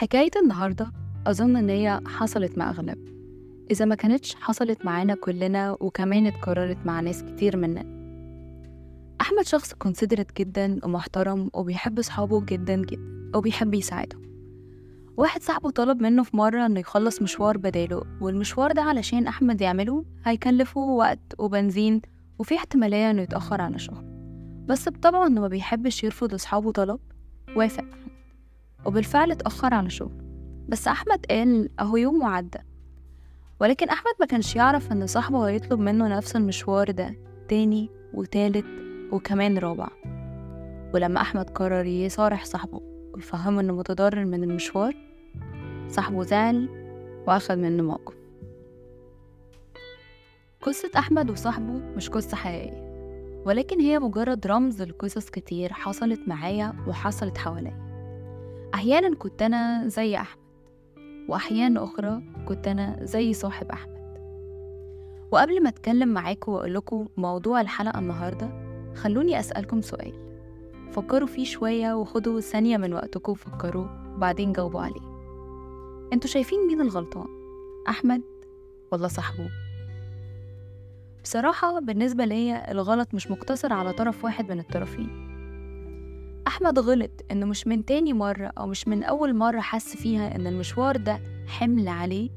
حكاية النهاردة أظن إن هي حصلت مع أغلب، إذا ما كانتش حصلت معانا كلنا وكمان اتكررت مع ناس كتير مننا. أحمد شخص considerate جدا ومحترم وبيحب صحابه جدا جدا وبيحب يساعدهم. واحد صاحبه طلب منه في مرة إنه يخلص مشوار بداله، والمشوار ده علشان أحمد يعمله هيكلفه وقت وبنزين وفي احتمالية إنه يتأخر على شغل. بس بطبعه إنه ما بيحبش يرفض لصحابه طلب، وافق وبالفعل اتأخر على شغل. بس أحمد قال أهو يوم وعدى، ولكن أحمد ما كانش يعرف إن صاحبه هيطلب منه نفس المشوار ده تاني وتالت وكمان رابع. ولما أحمد قرر يصارح صاحبه ويفهمه إنه متضرر من المشوار، صاحبه زعل وأخد منه موقف. قصة أحمد وصاحبه مش قصة حقيقية، ولكن هي مجرد رمز لقصص كتير حصلت معايا وحصلت حواليا. أحيانا كنت أنا زي أحمد، وأحيان أخرى كنت أنا زي صاحب أحمد. وقبل ما أتكلم معاكم وأقولكم موضوع الحلقة النهاردة، خلوني أسألكم سؤال فكروا فيه شوية وخدوا ثانية من وقتكم وفكروا وبعدين جاوبوا عليه. انتوا شايفين مين الغلطان؟ أحمد ولا صاحبه؟ بصراحة بالنسبة ليا الغلط مش مقتصر على طرف واحد من الطرفين. أحمد غلط إنه مش من تاني مرة أو مش من أول مرة حس فيها إن المشوار ده حمل عليه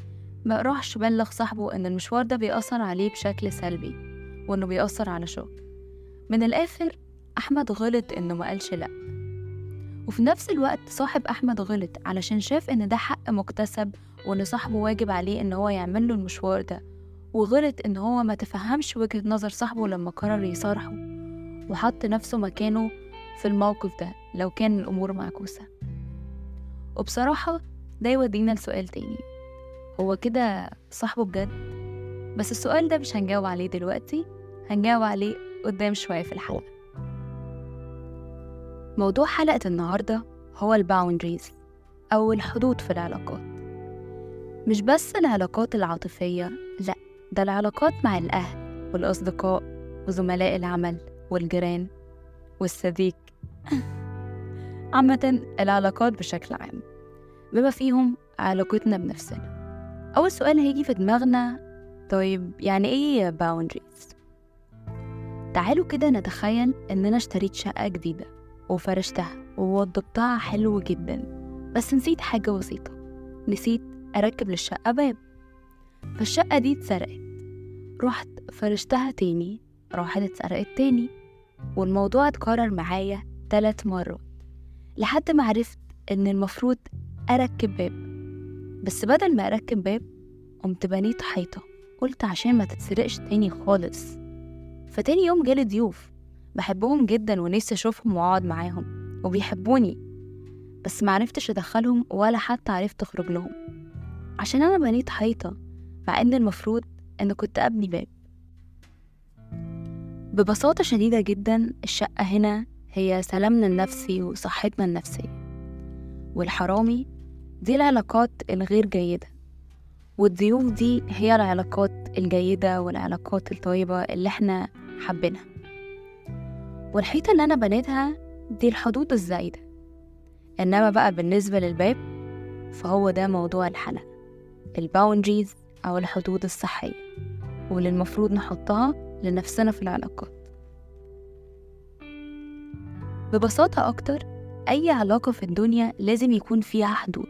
ما راحش بلغ صاحبه إن المشوار ده بيأثر عليه بشكل سلبي وإنه بيأثر على شغل. من الآخر أحمد غلط إنه ما قالش لأ. وفي نفس الوقت صاحب أحمد غلط علشان شاف إن ده حق مكتسب وإن صاحبه واجب عليه إن هو يعمل له المشوار ده، وغلط إن هو ما تفهمش وجهة نظر صاحبه لما قرر يصارحه وحط نفسه مكانه في الموقف ده لو كان الأمور معكوسة. وبصراحة ده يودينا لسؤال تاني، هو كده صاحبه بجد؟ بس السؤال ده مش هنجاوب عليه دلوقتي، هنجاوب عليه قدام شوية في الحلقة. موضوع حلقة النهاردة هو الباوندريز أو الحدود في العلاقات. مش بس العلاقات العاطفية، لأ، ده العلاقات مع الأهل والأصدقاء وزملاء العمل والجيران والصديق عامة العلاقات بشكل عام، بما فيهم علاقتنا بنفسنا. أول سؤال هيجي في دماغنا، طيب يعني إيه boundaries؟ تعالوا كده نتخيل إننا اشتريت شقة جديدة وفرشتها ووضبتها حلو جدا، بس نسيت حاجة بسيطة، نسيت أركب للشقة باب. فالشقة دي اتسرقت، رحت فرشتها تاني، راحت اتسرقت تاني، والموضوع اتكرر معايا 3 مرات لحد ما عرفت إن المفروض أركب باب. بس بدل ما أركب باب قمت بنيت حيطة، قلت عشان ما تتسرقش تاني خالص. فتاني يوم جالي ضيوف بحبهم جدا ونفسي أشوفهم وأقعد معاهم وبيحبوني، بس معرفتش أدخلهم ولا حتى عرفت أخرج لهم عشان أنا بنيت حيطة، مع إن المفروض إن كنت أبني باب. ببساطة شديدة جدا الشقة هنا هي سلامنا النفسي وصحتنا النفسية، والحرامي دي العلاقات الغير جيدة، والضيوف دي هي العلاقات الجيدة والعلاقات الطيبة اللي احنا حابينها. والحيطة اللي أنا بنيتها دي الحدود الزايدة. إنما بقى بالنسبة للباب فهو ده موضوع الحلقة، الباوندريز أو الحدود الصحية واللي المفروض نحطها لنفسنا في العلاقات. ببساطة أكتر، أي علاقة في الدنيا لازم يكون فيها حدود،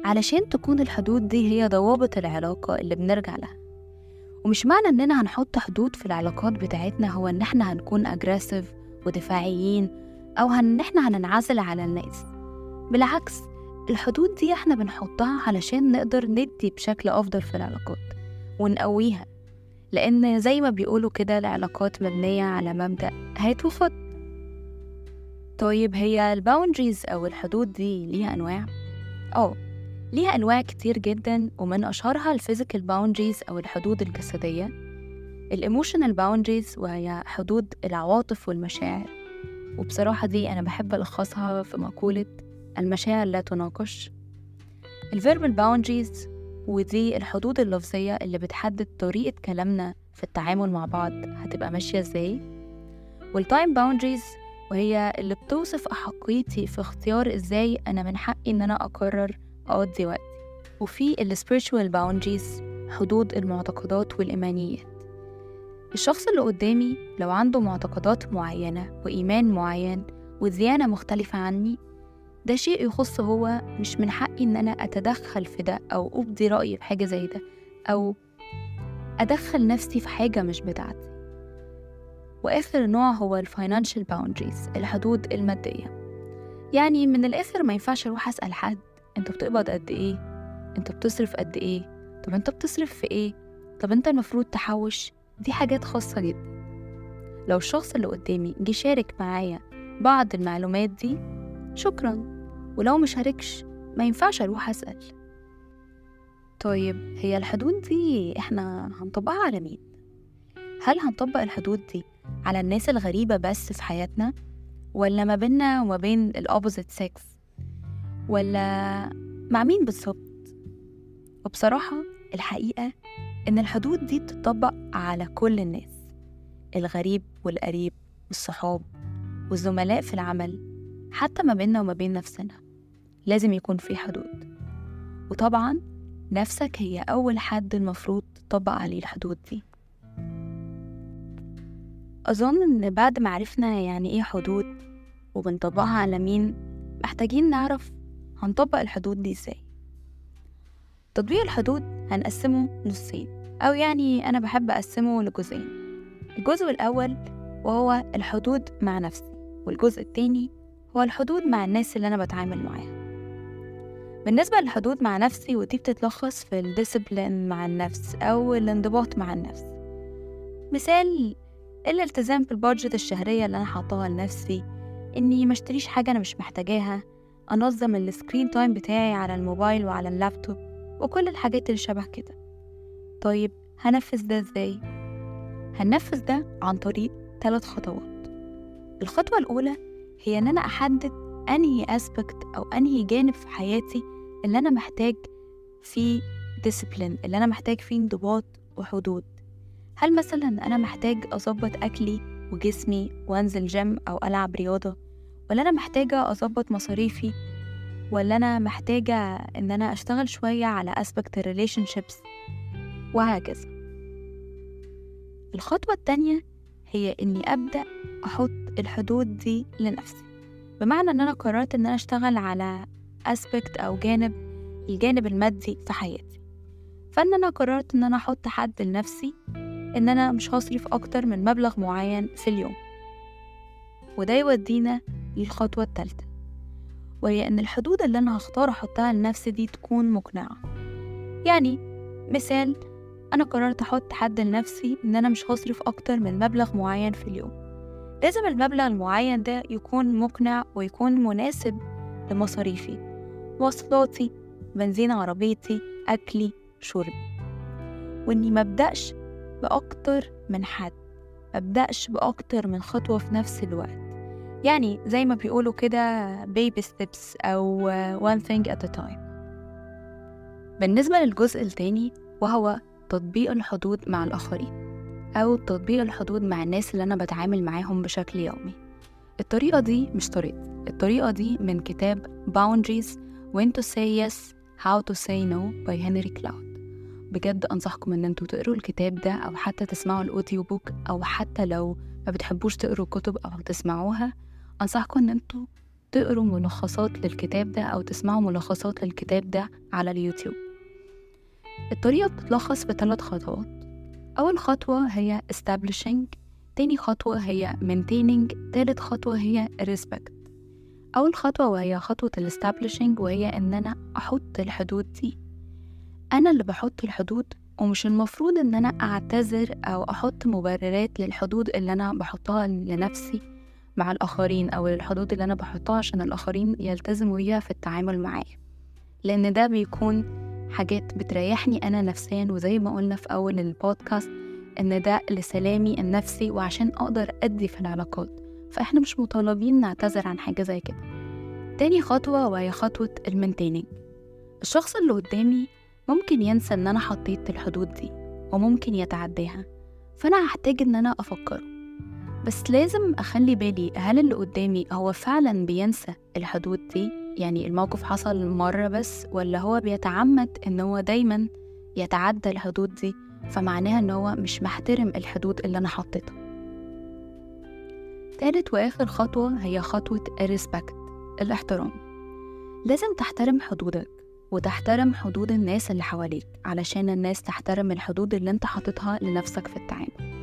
علشان تكون الحدود دي هي ضوابط العلاقة اللي بنرجع لها. ومش معنى إننا هنحط حدود في العلاقات بتاعتنا هو إن احنا هنكون أجريسيف ودفاعيين أو إن احنا هننعزل على الناس. بالعكس، الحدود دي احنا بنحطها علشان نقدر ندي بشكل أفضل في العلاقات ونقويها، لأن زي ما بيقولوا كده العلاقات مبنية على مبدأ هات وخد. طيب هي الباوندريز أو الحدود دي ليها أنواع؟ ليها أنواع كتير جدا، ومن أشهرها الفيزيكال باوندريز أو الحدود الجسدية، الإيموشنال باوندريز وهي حدود العواطف والمشاعر، وبصراحة دي أنا بحب ألخصها في مقولة المشاعر لا تناقش. الفيربال باوندريز ودي الحدود اللفظية اللي بتحدد طريقة كلامنا في التعامل مع بعض هتبقى ماشية ازاي. والتايم باوندريز وهي اللي بتوصف أحقيتي في اختيار ازاي أنا من حقي إن أنا أقرر أقضي وقتي. وفي ال spiritual boundaries، حدود المعتقدات والإيمانيات. الشخص اللي قدامي لو عنده معتقدات معينة وإيمان معين وديانة مختلفة عني، ده شيء يخص هو، مش من حقي إن أنا أتدخل في ده أو أبدي رأيي في حاجة زي ده أو أدخل نفسي في حاجة مش بتاعتي. وآخر نوع هو ال financial boundaries، الحدود المادية. يعني من الآخر ما ينفعش أروح أسأل حد أنت بتقبض قد إيه؟ أنت بتصرف قد إيه؟ طب أنت بتصرف في إيه؟ طب أنت المفروض تحوش. دي حاجات خاصة جدا. لو الشخص اللي قدامي جه شارك معايا بعض المعلومات دي، شكرا. ولو مشاركش ما ينفعش أروح أسأل. طيب هي الحدود دي إحنا هنطبقها على مين؟ هل هنطبق الحدود دي على الناس الغريبة بس في حياتنا، ولا ما بيننا وما بين الأوبوزيت سيكس، ولا مع مين بالظبط؟ وبصراحة الحقيقة إن الحدود دي بتطبق على كل الناس، الغريب والقريب والصحاب والزملاء في العمل، حتى ما بيننا وما بين نفسنا لازم يكون في حدود. وطبعا نفسك هي أول حد المفروض تطبق عليه الحدود دي. أظن إن بعد ما عرفنا يعني إيه حدود وبنطبقها على مين، محتاجين نعرف هنطبق الحدود دي إزاي. تطبيق الحدود هنقسمه نصين، أو يعني أنا بحب أقسمه لجزئين. الجزء الأول وهو الحدود مع نفسي، والجزء التاني هو الحدود مع الناس اللي أنا بتعامل معاها. بالنسبة للحدود مع نفسي، ودي بتتلخص في الديسبلين مع النفس أو الانضباط مع النفس. مثال الالتزام بالبادجت الشهرية اللي أنا حاطاها لنفسي، إني ما اشتريش حاجة أنا مش محتاجاها، أنظم السكرين تايم بتاعي على الموبايل وعلى اللابتوب وكل الحاجات اللي شبه كده. طيب هنفذ ده إزاي؟ هننفذ ده عن طريق 3 خطوات. الخطوة الأولى هي إن أنا أحدد أنهي أسبكت أو أنهي جانب في حياتي اللي أنا محتاج فيه ديسيبلين، اللي أنا محتاج فيه انضباط وحدود. هل مثلا أنا محتاج أظبط أكلي وجسمي وأنزل جيم أو ألعب رياضة، ولا أنا محتاجة أظبط مصاريفي، ولا أنا محتاجة إن أنا أشتغل شوية على أسبكت relationships، وهكذا. الخطوة التانية هي إني أبدأ أحط الحدود دي لنفسي، بمعنى إن أنا قررت إن أنا أشتغل على أسبكت أو الجانب المادي في حياتي، فإن أنا قررت إن أنا أحط حد لنفسي إن أنا مش هصرف أكتر من مبلغ معين في اليوم. وده يودينا للخطوة الثالثة، وهي إن الحدود اللي أنا هختار أحطها لنفسي دي تكون مقنعة. يعني مثال، أنا قررت أحط حد لنفسي إن أنا مش هصرف أكتر من مبلغ معين في اليوم. لازم المبلغ المعين ده يكون مقنع ويكون مناسب لمصاريفي، مواصلاتي، بنزين عربيتي، أكلي، شربي. وإني مبدأش بأكتر من حد، مبدأش بأكتر من خطوة في نفس الوقت. يعني زي ما بيقولوا كده baby steps أو one thing at a time. بالنسبة للجزء التاني وهو تطبيق الحدود مع الآخرين، أو تطبيق الحدود مع الناس اللي أنا بتعامل معاهم بشكل يومي. الطريقة دي مش طريقتي، الطريقة دي من كتاب Boundaries When to Say Yes How to Say No by Henry Cloud. بجد أنصحكم إن انتوا تقروا الكتاب ده، أو حتى تسمعوا الأوديو بوك، أو حتى لو ما بتحبوش تقروا كتب أو تسمعوها، أنصحكم إن انتوا تقروا ملخصات للكتاب ده أو تسمعوا ملخصات للكتاب ده على اليوتيوب. الطريقة بتتلخص في 3 خطوات. أول خطوة هي establishing، تاني خطوة هي maintaining، تالت خطوة هي respect. أول خطوة وهي خطوة establishing، وهي إن أنا أحط الحدود دي. أنا اللي بحط الحدود، ومش المفروض إن أنا أعتذر أو أحط مبررات للحدود اللي أنا بحطها لنفسي مع الآخرين، أو الحدود اللي أنا بحطها عشان الآخرين يلتزموا بيها في التعامل معايا، لأن ده بيكون حاجات بتريحني أنا نفسيا، وزي ما قلنا في أول البودكاست إن ده لسلامي النفسي وعشان أقدر أدي في العلاقات، فإحنا مش مطالبين نعتذر عن حاجة زي كده. تاني خطوة وهي خطوة المينتيننج. الشخص اللي قدامي ممكن ينسى إن أنا حطيت الحدود دي وممكن يتعداها، فأنا هحتاج إن أنا أفكره. بس لازم أخلي بالي هل اللي قدامي هو فعلا بينسى الحدود دي، يعني الموقف حصل مرة بس، ولا هو بيتعمد إن هو دايما يتعدى الحدود دي، فمعناها إن هو مش محترم الحدود اللي أنا حطيتها. تالت وآخر خطوة هي خطوة الريسبكت، الاحترام. لازم تحترم حدودك وتحترم حدود الناس اللي حواليك، علشان الناس تحترم الحدود اللي انت حاططها لنفسك في التعامل.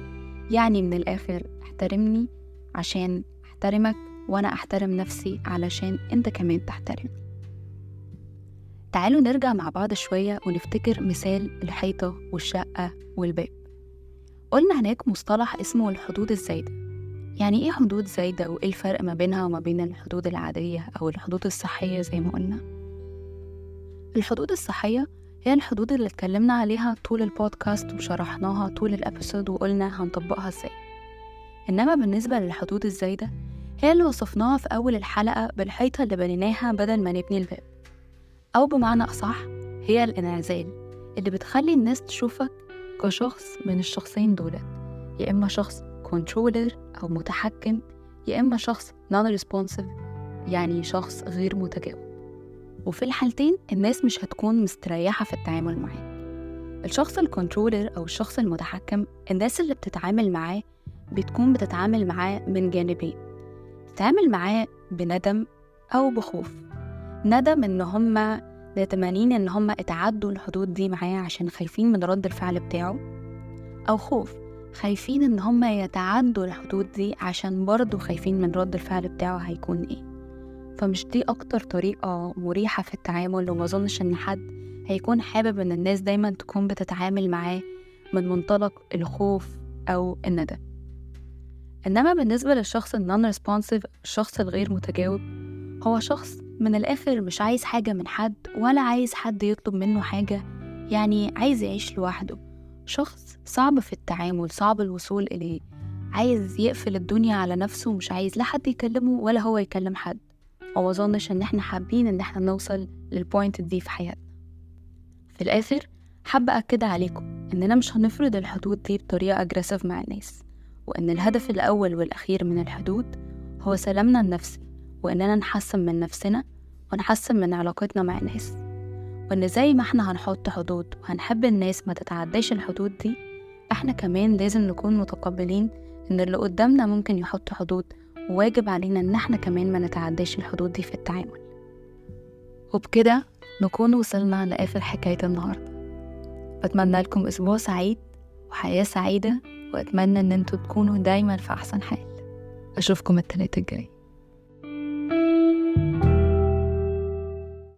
يعني من الآخر احترمني عشان احترمك، وانا احترم نفسي علشان انت كمان تحترم. تعالوا نرجع مع بعض شوية ونفتكر مثال الحيطة والشقة والباب. قلنا هناك مصطلح اسمه الحدود الزايدة. يعني ايه حدود زايدة وايه الفرق ما بينها وما بين الحدود العادية او الحدود الصحية زي ما قلنا؟ الحدود الصحية هي الحدود اللي اتكلمنا عليها طول البودكاست وشرحناها طول الابيسود وقلنا هنطبقها ازاي. انما بالنسبة للحدود الزايدة هي اللي وصفناها في اول الحلقة بالحيطة اللي بنيناها بدل ما نبني الباب، او بمعنى اصح هي الانعزال اللي بتخلي الناس تشوفك كشخص من الشخصين دولت، يا اما شخص كنترولر او متحكم، يا اما شخص non-responsive يعني شخص غير متجاوب. وفي الحالتين الناس مش هتكون مستريحة في التعامل معاه. الشخص الكنترولر أو الشخص المتحكم، الناس اللي بتتعامل معاه بتكون بتتعامل معاه من جانبين، بتتعامل معاه بندم أو بخوف. ندم إن هم ندمانين إن هم اتعدوا الحدود دي معاه عشان خايفين من رد الفعل بتاعه، أو خوف خايفين إن هم يتعدوا الحدود دي عشان برضو خايفين من رد الفعل بتاعه هيكون إيه. فمش دي أكتر طريقة مريحة في التعامل، وما أظنش إن حد هيكون حابب إن الناس دايما تكون بتتعامل معاه من منطلق الخوف أو الندم. إنما بالنسبة للشخص non-responsive، الشخص الغير متجاوب، هو شخص من الآخر مش عايز حاجة من حد ولا عايز حد يطلب منه حاجة، يعني عايز يعيش لوحده. شخص صعب في التعامل، صعب الوصول إليه، عايز يقفل الدنيا على نفسه ومش عايز لا حد يكلمه ولا هو يكلم حد. وما أظنش إن إحنا حابين إن إحنا نوصل للبوينت دي في حياتنا. في الآخر حابة أكد عليكم إننا مش هنفرض الحدود دي بطريقة أجريسيف مع الناس، وإن الهدف الأول والأخير من الحدود هو سلامنا النفسي، وإننا نحسن من نفسنا ونحسن من علاقتنا مع الناس. وإن زي ما إحنا هنحط حدود وهنحب الناس ما تتعداش الحدود دي، إحنا كمان لازم نكون متقبلين إن اللي قدامنا ممكن يحط حدود، وواجب علينا إن إحنا كمان ما نتعداش الحدود دي في التعامل. وبكده نكون وصلنا لآخر حكاية النهاردة. بتمنى لكم أسبوع سعيد وحياة سعيدة، وأتمنى إن انتوا تكونوا دايما في أحسن حال. أشوفكم التلاتة الجاي.